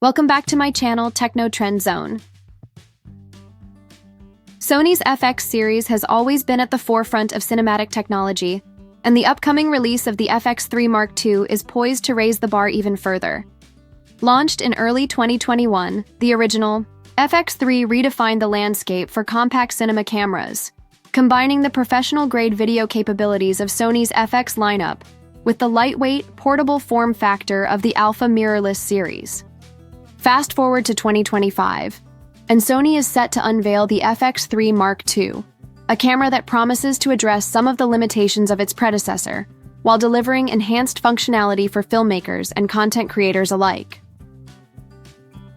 Welcome back to my channel, Techno Trend Zone. Sony's FX series has always been at the forefront of cinematic technology, and the upcoming release of the FX3 Mark II is poised to raise the bar even further. Launched in early 2021, the original FX3 redefined the landscape for compact cinema cameras, combining the professional-grade video capabilities of Sony's FX lineup with the lightweight, portable form factor of the Alpha mirrorless series. Fast forward to 2025, and Sony is set to unveil the FX3 Mark II, a camera that promises to address some of the limitations of its predecessor, while delivering enhanced functionality for filmmakers and content creators alike.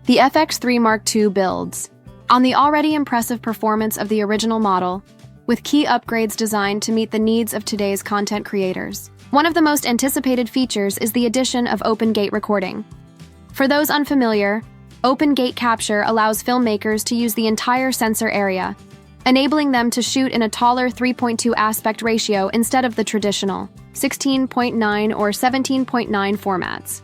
The FX3 Mark II builds on the already impressive performance of the original model, with key upgrades designed to meet the needs of today's content creators. One of the most anticipated features is the addition of open gate recording. For those unfamiliar, open gate capture allows filmmakers to use the entire sensor area, enabling them to shoot in a taller 3.2 aspect ratio instead of the traditional 16.9 or 17.9 formats.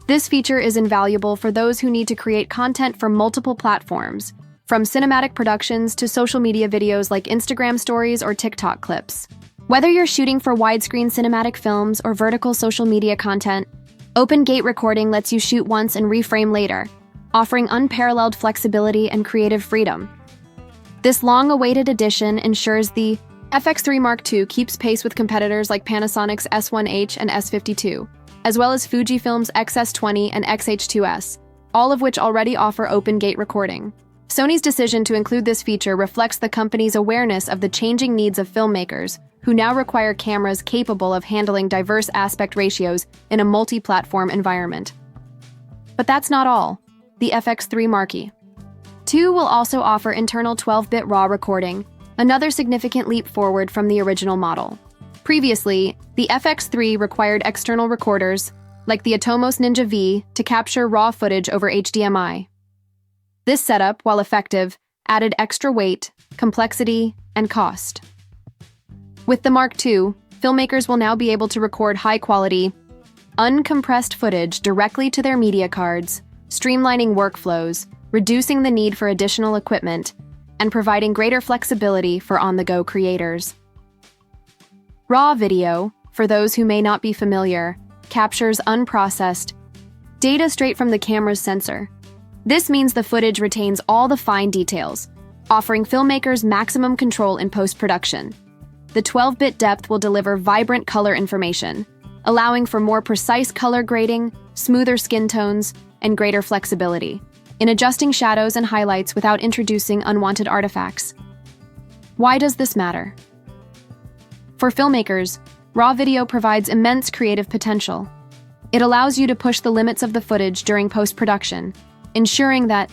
This feature is invaluable for those who need to create content for multiple platforms, from cinematic productions to social media videos like Instagram stories or TikTok clips. Whether you're shooting for widescreen cinematic films or vertical social media content, open gate recording lets you shoot once and reframe later, offering unparalleled flexibility and creative freedom. This long-awaited addition ensures the FX3 Mark II keeps pace with competitors like Panasonic's S1H and S52, as well as Fujifilm's XS20 and XH2S, all of which already offer open gate recording. Sony's decision to include this feature reflects the company's awareness of the changing needs of filmmakers, who now require cameras capable of handling diverse aspect ratios in a multi-platform environment. But that's not all. The FX3 Mark II will also offer internal 12-bit RAW recording, another significant leap forward from the original model. Previously, the FX3 required external recorders, like the Atomos Ninja V, to capture RAW footage over HDMI. This setup, while effective, added extra weight, complexity, and cost. With the Mark II, filmmakers will now be able to record high-quality, uncompressed footage directly to their media cards, streamlining workflows, reducing the need for additional equipment, and providing greater flexibility for on-the-go creators. RAW video, for those who may not be familiar, captures unprocessed data straight from the camera's sensor. This means the footage retains all the fine details, offering filmmakers maximum control in post-production. The 12-bit depth will deliver vibrant color information, allowing for more precise color grading, smoother skin tones, and greater flexibility in adjusting shadows and highlights without introducing unwanted artifacts. Why does this matter? For filmmakers, RAW video provides immense creative potential. It allows you to push the limits of the footage during post-production, ensuring that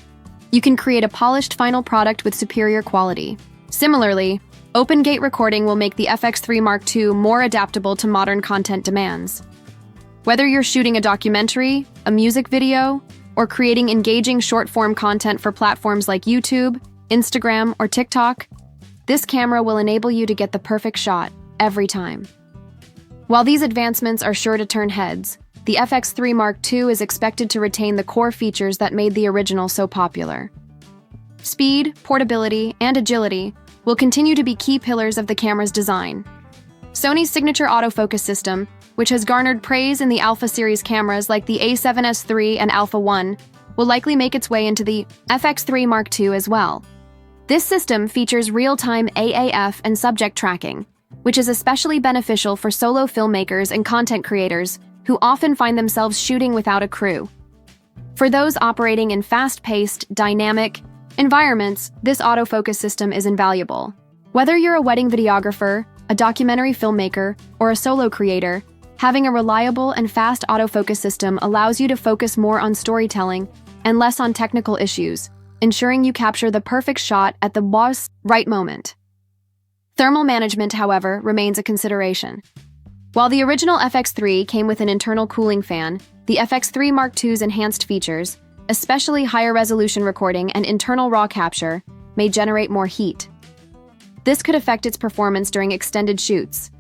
you can create a polished final product with superior quality. Similarly, open gate recording will make the FX3 Mark II more adaptable to modern content demands. Whether you're shooting a documentary, a music video, or creating engaging short-form content for platforms like YouTube, Instagram, or TikTok, this camera will enable you to get the perfect shot every time. While these advancements are sure to turn heads, the FX3 Mark II is expected to retain the core features that made the original so popular. Speed, portability, and agility will continue to be key pillars of the camera's design. Sony's signature autofocus system, which has garnered praise in the Alpha series cameras like the A7S III and Alpha 1, will likely make its way into the FX3 Mark II as well. This system features real-time AAF and subject tracking, which is especially beneficial for solo filmmakers and content creators who often find themselves shooting without a crew. For those operating in fast-paced, dynamic environments, this autofocus system is invaluable. Whether you're a wedding videographer, a documentary filmmaker, or a solo creator, having a reliable and fast autofocus system allows you to focus more on storytelling and less on technical issues, ensuring you capture the perfect shot at the right moment. Thermal management, however, remains a consideration. While the original FX3 came with an internal cooling fan, the FX3 Mark II's enhanced features, especially higher resolution recording and internal RAW capture, may generate more heat. This could affect its performance during extended shoots,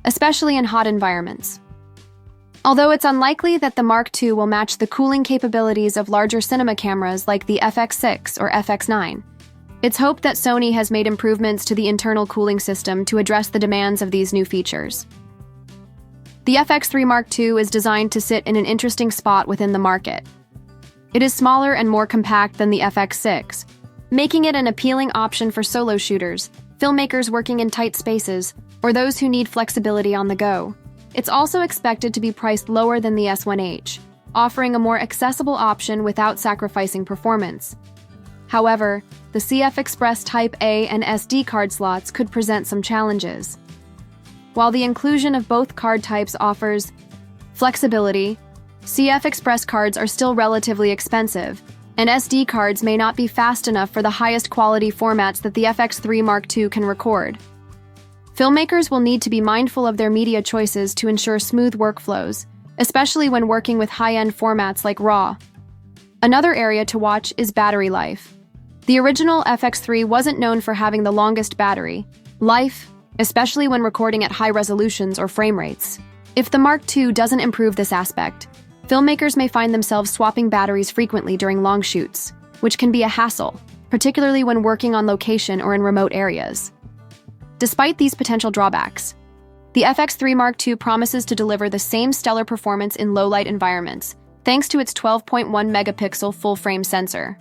especially in hot environments. Although it's unlikely that the Mark II will match the cooling capabilities of larger cinema cameras like the FX6 or FX9, it's hoped that Sony has made improvements to the internal cooling system to address the demands of these new features. The FX3 Mark II is designed to sit in an interesting spot within the market. It is smaller and more compact than the FX6, making it an appealing option for solo shooters, filmmakers working in tight spaces, or those who need flexibility on the go. It's also expected to be priced lower than the S1H, offering a more accessible option without sacrificing performance. However, the CF Express Type A and SD card slots could present some challenges. While the inclusion of both card types offers flexibility, CF Express cards are still relatively expensive, and SD cards may not be fast enough for the highest quality formats that the FX3 Mark II can record. Filmmakers will need to be mindful of their media choices to ensure smooth workflows, especially when working with high-end formats like RAW. Another area to watch is battery life. The original FX3 wasn't known for having the longest battery life, especially when recording at high resolutions or frame rates. If the Mark II doesn't improve this aspect, filmmakers may find themselves swapping batteries frequently during long shoots, which can be a hassle, particularly when working on location or in remote areas. Despite these potential drawbacks, the FX3 Mark II promises to deliver the same stellar performance in low-light environments, thanks to its 12.1 megapixel full-frame sensor.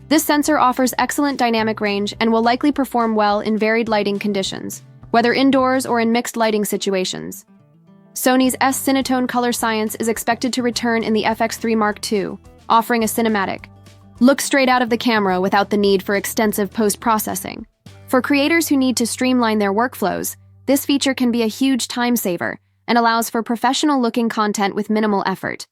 This sensor offers excellent dynamic range and will likely perform well in varied lighting conditions, whether indoors or in mixed lighting situations. Sony's S-Cinetone color science is expected to return in the FX3 Mark II, offering a cinematic look straight out of the camera without the need for extensive post-processing. For creators who need to streamline their workflows, this feature can be a huge time saver and allows for professional-looking content with minimal effort.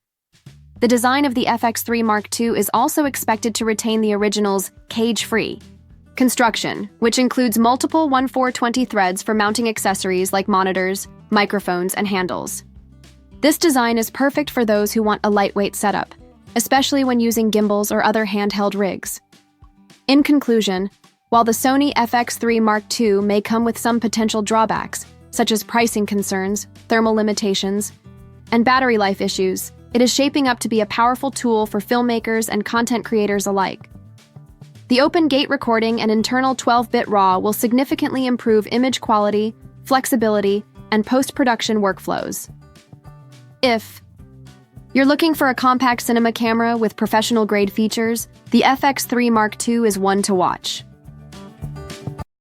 The design of the FX3 Mark II is also expected to retain the original's cage-free construction, which includes multiple 1/420 threads for mounting accessories like monitors, microphones, and handles. This design is perfect for those who want a lightweight setup, especially when using gimbals or other handheld rigs. In conclusion, while the Sony FX3 Mark II may come with some potential drawbacks, such as pricing concerns, thermal limitations, and battery life issues, it is shaping up to be a powerful tool for filmmakers and content creators alike. The open gate recording and internal 12-bit RAW will significantly improve image quality, flexibility, and post-production workflows. If you're looking for a compact cinema camera with professional-grade features, the FX3 Mark II is one to watch.